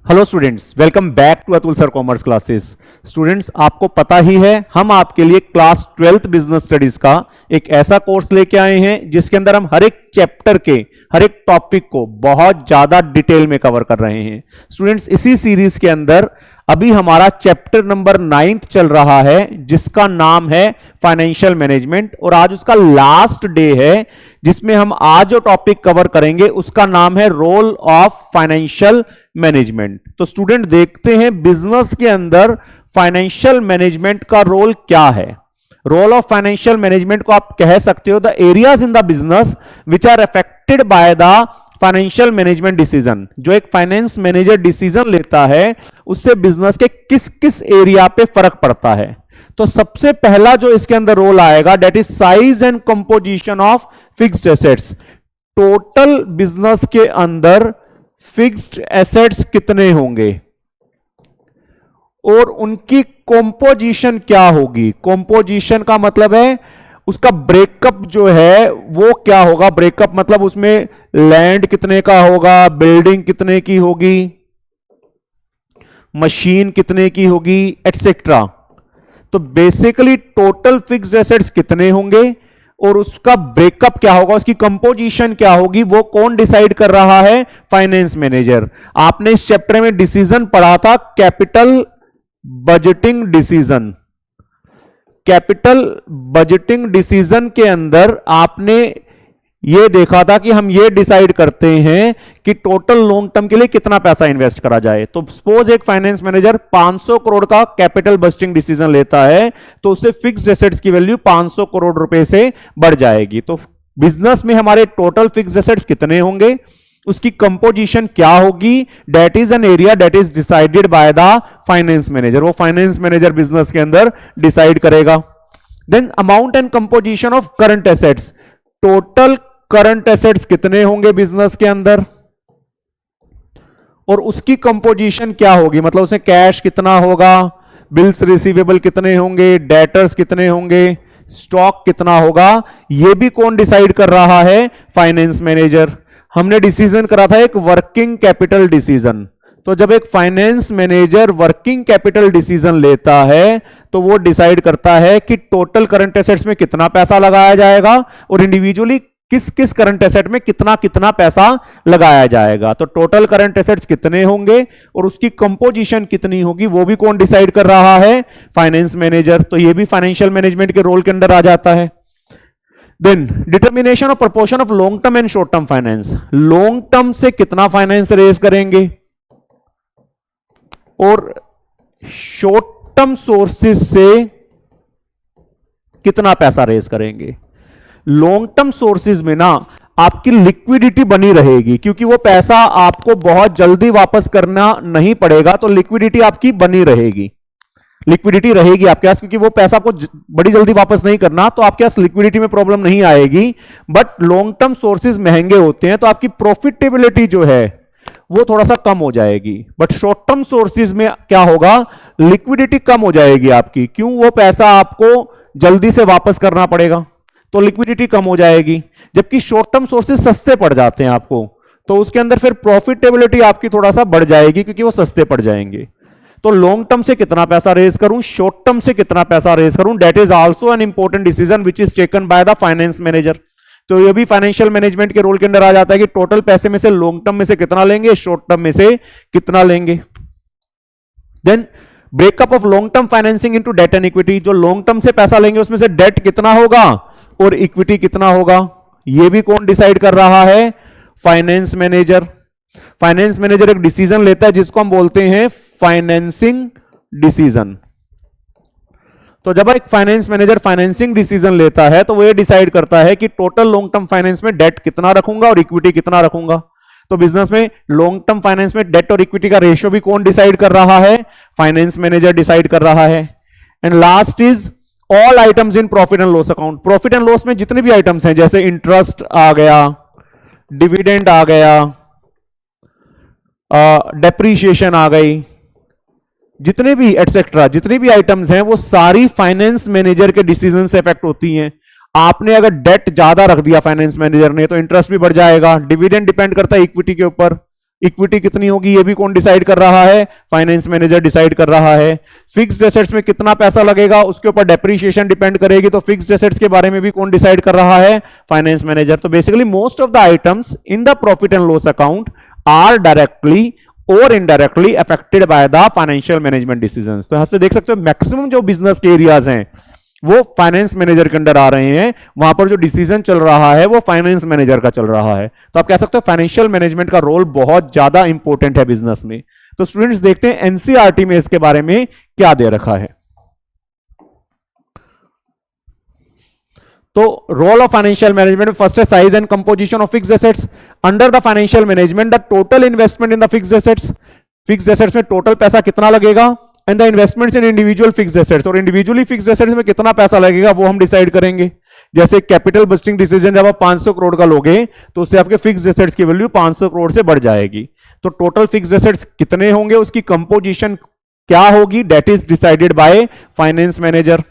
Hello students, welcome back to Atul sir commerce classes. Students, आपको पता ही है हम आपके लिए क्लास 12th बिजनेस स्टडीज का एक ऐसा कोर्स लेके आए हैं जिसके अंदर हम हर एक चैप्टर के हर एक टॉपिक को बहुत ज्यादा डिटेल में कवर कर रहे हैं। स्टूडेंट्स, इसी सीरीज के अंदर अभी हमारा चैप्टर नंबर 9th चल रहा है जिसका नाम है फाइनेंशियल मैनेजमेंट, और आज उसका लास्ट डे है जिसमें हम आज जो टॉपिक कवर करेंगे उसका नाम है रोल ऑफ फाइनेंशियल मैनेजमेंट। तो स्टूडेंट, देखते हैं बिजनेस के अंदर फाइनेंशियल मैनेजमेंट का रोल क्या है। रोल ऑफ फाइनेंशियल मैनेजमेंट को आप कह सकते हो the areas in the business which are affected by the financial management decision. जो एक फाइनेंस मैनेजर डिसीजन लेता है उससे बिजनेस के किस किस एरिया पे फर्क पड़ता है। तो सबसे पहला जो इसके अंदर रोल आएगा that is size and composition of fixed assets. Total business के अंदर फिक्स्ड एसेट्स कितने होंगे और उनकी कंपोजिशन क्या होगी। कंपोजिशन का मतलब है उसका ब्रेकअप जो है वो क्या होगा। ब्रेकअप मतलब उसमें लैंड कितने का होगा, बिल्डिंग कितने की होगी, मशीन कितने की होगी, एटसेट्रा। तो बेसिकली टोटल फिक्स्ड एसेट्स कितने होंगे और उसका ब्रेकअप क्या होगा, उसकी कंपोजिशन क्या होगी, वो कौन डिसाइड कर रहा है, फाइनेंस मैनेजर। आपने इस चैप्टर में डिसीजन पढ़ा था capital budgeting decision. Capital budgeting decision के अंदर आपने यह देखा था कि हम यह डिसाइड करते हैं कि टोटल लॉन्ग टर्म के लिए कितना पैसा इन्वेस्ट करा जाए। तो सपोज एक फाइनेंस मैनेजर 500 करोड़ का कैपिटल बजटिंग डिसीजन लेता है तो उससे फिक्स्ड एसेट्स की वैल्यू 500 करोड़ रुपए से बढ़ जाएगी। तो बिजनेस में हमारे टोटल फिक्स्ड एसेट्स कितने होंगे, उसकी कंपोजिशन क्या होगी, that is an area that is decided by the finance manager. वो फाइनेंस मैनेजर बिजनेस के अंदर डिसाइड करेगा। Then amount and composition of current assets. Total current assets कितने होंगे बिजनेस के अंदर और उसकी कंपोजिशन क्या होगी, मतलब उसमें कैश कितना होगा, बिल्स रिसीवेबल कितने होंगे, डेटर्स कितने होंगे, स्टॉक कितना होगा। यह भी कौन डिसाइड कर रहा है, फाइनेंस मैनेजर। हमने डिसीजन करा था एक वर्किंग कैपिटल डिसीजन। तो जब एक finance manager working capital decision लेता है तो वो डिसाइड करता है कि टोटल करंट एसेट्स में कितना पैसा लगाया जाएगा और इंडिविजुअली किस किस करंट एसेट में कितना कितना पैसा लगाया जाएगा। तो टोटल करंट एसेट्स कितने होंगे और उसकी कंपोजिशन कितनी होगी वो भी कौन डिसाइड कर रहा है, फाइनेंस मैनेजर। तो ये भी फाइनेंशियल मैनेजमेंट के रोल के अंदर आ जाता है। Then determination of proportion of long term and short term finance. Long term से कितना फाइनेंस रेज करेंगे और शॉर्ट टर्म सोर्सेज से कितना पैसा रेज करेंगे। लॉन्ग टर्म सोर्सेज में ना आपकी लिक्विडिटी बनी रहेगी क्योंकि वो पैसा आपको बहुत जल्दी वापस करना नहीं पड़ेगा, तो लिक्विडिटी आपकी बनी रहेगी। लिक्विडिटी रहेगी आपके पास क्योंकि वो पैसा को बड़ी जल्दी वापस नहीं करना, तो आपके पास लिक्विडिटी में प्रॉब्लम नहीं आएगी। बट लॉन्ग टर्म सोर्सेज महंगे होते हैं तो आपकी प्रॉफिटेबिलिटी जो है वो थोड़ा सा कम हो जाएगी। बट शॉर्ट टर्म सोर्सेज में क्या होगा, लिक्विडिटी कम हो जाएगी आपकी। क्यों, वो पैसा आपको जल्दी से वापस करना पड़ेगा तो लिक्विडिटी कम हो जाएगी। जबकि शॉर्ट टर्म सोर्सेज सस्ते पड़ जाते हैं आपको, तो उसके अंदर फिर प्रॉफिटेबिलिटी आपकी थोड़ा सा बढ़ जाएगी क्योंकि वो सस्ते पड़ जाएंगे। तो लॉन्ग टर्म से कितना पैसा रेज करूं, शॉर्ट टर्म से कितना पैसा रेज करूं, that is also an important decision which is taken by the finance manager. तो ये भी फाइनेंशियल मैनेजमेंट के रोल के अंदर आ जाता है कि टोटल पैसे में से लॉन्ग टर्म में से कितना लेंगे, शॉर्ट टर्म में से कितना लेंगे। Then breakup of long term financing into debt and equity. जो लॉन्ग टर्म से पैसा लेंगे उसमें से डेट कितना होगा और इक्विटी कितना होगा, यह भी कौन डिसाइड कर रहा है, फाइनेंस मैनेजर। फाइनेंस मैनेजर एक डिसीजन लेता है जिसको हम बोलते हैं फाइनेंसिंग डिसीजन। तो जब एक फाइनेंस मैनेजर फाइनेंसिंग डिसीजन लेता है तो वो ये डिसाइड करता है कि टोटल लॉन्ग टर्म फाइनेंस में डेट कितना रखूंगा और इक्विटी कितना रखूंगा। तो बिजनेस में लॉन्ग टर्म फाइनेंस में डेट और इक्विटी का रेशियो भी कौन डिसाइड कर रहा है, फाइनेंस मैनेजर डिसाइड कर रहा है। And last is all items in profit and loss account. Profit and loss में जितने भी आइटम्स हैं जैसे इंटरेस्ट आ गया, डिविडेंड आ गया, डेप्रीशिएशन आ गई, जितने भी एटसेट्रा जितनी भी आइटम्स हैं वो सारी फाइनेंस मैनेजर के डिसीजन से इफेक्ट होती हैं। आपने अगर डेट ज्यादा रख दिया फाइनेंस मैनेजर ने तो इंटरेस्ट भी बढ़ जाएगा। डिविडेंड डिपेंड करता है इक्विटी के ऊपर, इक्विटी कितनी होगी ये भी कौन डिसाइड कर रहा है, फाइनेंस मैनेजर डिसाइड कर रहा है। फिक्स्ड एसेट्स में कितना पैसा लगेगा उसके ऊपर डेप्रीशिएशन डिपेंड करेगी, तो फिक्स्ड एसेट्स के बारे में भी कौन डिसाइड कर रहा है, फाइनेंस मैनेजर। तो basically most of the items in the profit and loss account are directly और indirectly affected by the financial management decisions. तो आपसे देख सकते हो मैक्सिमम जो बिजनेस के एरियाज हैं वो फाइनेंस मैनेजर के अंडर आ रहे हैं, वहां पर जो डिसीजन चल रहा है वो फाइनेंस मैनेजर का चल रहा है। तो आप कह सकते हो फाइनेंशियल मैनेजमेंट का रोल बहुत ज्यादा इंपॉर्टेंट है बिजनेस में। तो स्टूडेंट्स देखते हैं एनसीईआरटी में इसके बारे में क्या दे रखा है। तो रोल ऑफ फाइनेंशियल मैनेजमेंट में फर्स्ट है size and composition of fixed assets. Under the financial management the total investment in the fixed assets, fixed assets में टोटल पैसा कितना लगेगा, and the investments in individual fixed assets, और individually fixed assets में कितना पैसा लगेगा वो हम डिसाइड करेंगे। जैसे कैपिटल बस्टिंग डिसीजन जब आप 500 करोड़ का लोगे तो उससे आपके फिक्स्ड एसेट्स की वैल्यू 500 करोड़ से बढ़ जाएगी। तो टोटल फिक्स्ड एसेट्स कितने होंगे, उसकी कंपोजिशन क्या होगी, that is decided by finance manager.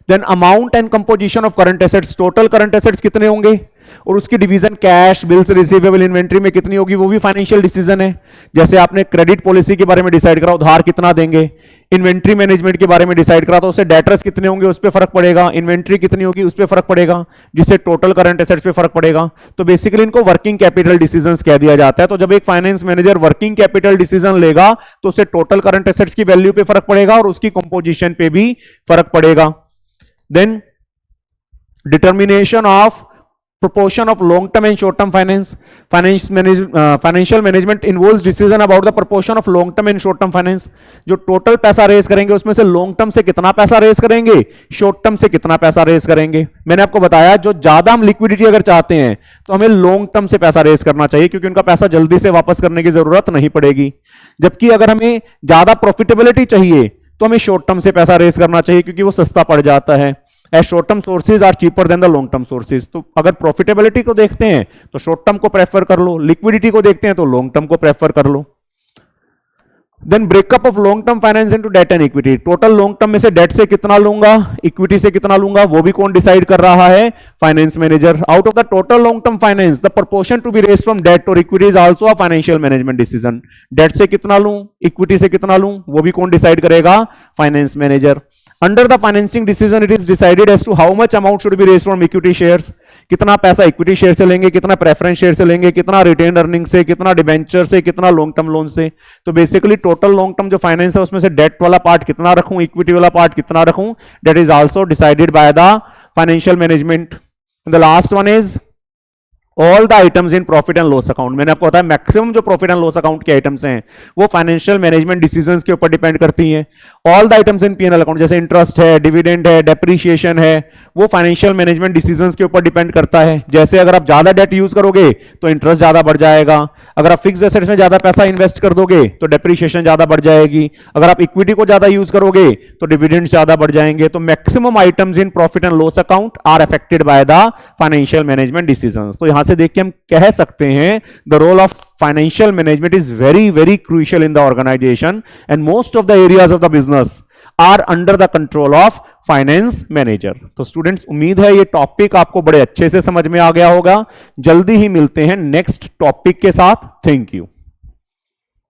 Then amount and composition of current assets, total current assets कितने होंगे और उसकी division cash, bills, receivable, inventory में कितनी होगी वो भी फाइनेंशियल डिसीजन है। जैसे आपने क्रेडिट पॉलिसी के बारे में डिसाइड करा, उधार कितना देंगे, इन्वेंट्री मैनेजमेंट के बारे में डिसाइड करा तो उससे डेटर्स कितने होंगे उस पर फर्क पड़ेगा, इन्वेंट्री कितनी होगी उस पर फर्क पड़ेगा, जिससे टोटल करंट एसेट्स पे फर्क पड़ेगा। तो बेसिकली इनको वर्किंग कैपिटल डिसीजंस कह दिया जाता है। तो जब एक finance manager working capital decision लेगा तो उससे टोटल करंट एसेट्स की वैल्यू पे फर्क पड़ेगा और उसकी कंपोजिशन पे भी फर्क पड़ेगा। Then determination of proportion of long term and short term finance. Financial management involves decision about the proportion of long term and short term finance. जो टोटल पैसा रेस करेंगे उसमें से लॉन्ग टर्म से कितना पैसा रेस करेंगे, शॉर्ट टर्म से कितना पैसा रेस करेंगे। मैंने आपको बताया जो ज्यादा हम लिक्विडिटी अगर चाहते हैं तो हमें लॉन्ग टर्म से पैसा रेस करना चाहिए क्योंकि उनका पैसा जल्दी से वापस करने की जरूरत नहीं पड़ेगी। जबकि अगर हमें ज्यादा प्रॉफिटेबिलिटी चाहिए तो हमें शॉर्ट टर्म से पैसा रेस करना चाहिए क्योंकि वो सस्ता पड़ जाता है। As short term sources are cheaper than the long term sources. तो अगर प्रॉफिटेबिलिटी को देखते हैं तो शॉर्ट टर्म को प्रेफर कर लो, लिक्विडिटी को देखते हैं तो लॉन्ग टर्म को प्रेफर कर लो। Then breakup of long term finance into debt and equity. Total long term में से डेट से कितना लूंगा, इक्विटी से कितना लूंगा, वो भी कौन डिसाइड कर रहा है, finance manager. Out of the total long term finance the proportion to be raised from debt और equity is also a financial management decision. Debt से कितना लूं, इक्विटी से कितना लूं, वो भी कौन डिसाइड करेगा, finance manager. Under the financing decision it is decided as to how much amount should be raised from equity shares. कितना पैसा इक्विटी शेयर से लेंगे, कितना प्रेफरेंस शेयर से लेंगे, कितना रिटेन अर्निंग से, कितना डिबेंचर से, कितना लॉन्ग टर्म लोन से। तो बेसिकली टोटल लॉन्ग टर्म जो फाइनेंस है उसमें से डेट वाला पार्ट कितना रखूं, इक्विटी वाला पार्ट कितना रखूं, that is also decided by the financial management. The last one is all the items in profit and loss account. मैंने आपको बताया मैक्सिमम जो प्रॉफिट एंड लॉस अकाउंट के आइटम्स हैं वो फाइनेंशियल मैनेजमेंट डिसीजंस के ऊपर डिपेंड करती हैं। All the items in PNL account जैसे इंटरेस्ट है, डिविडेंड है, डेप्रीशिएशन है, वो फाइनेंशियल मैनेजमेंट डिसीजंस के ऊपर डिपेंड करता है। जैसे अगर आप ज्यादा डेट यूज करोगे तो इंटरेस्ट ज्यादा बढ़ जाएगा, अगर आप फिक्स्ड एसेट्स में ज्यादा पैसा इन्वेस्ट कर दोगे तो डेप्रीशिएशन ज्यादा बढ़ जाएगी, अगर आप इक्विटी को ज्यादा यूज करोगे तो डिविडेंड ज्यादा बढ़ जाएंगे। तो maximum items in profit and loss account are affected by the financial management decisions. तो यहां से देख के हम कह सकते हैं the role of financial management is very very crucial in the organisation and most of the areas of the business are under the control of finance manager. तो स्टूडेंट्स उम्मीद है ये टॉपिक आपको बड़े अच्छे से समझ में आ गया होगा। जल्दी ही मिलते हैं नेक्स्ट टॉपिक के साथ। Thank you.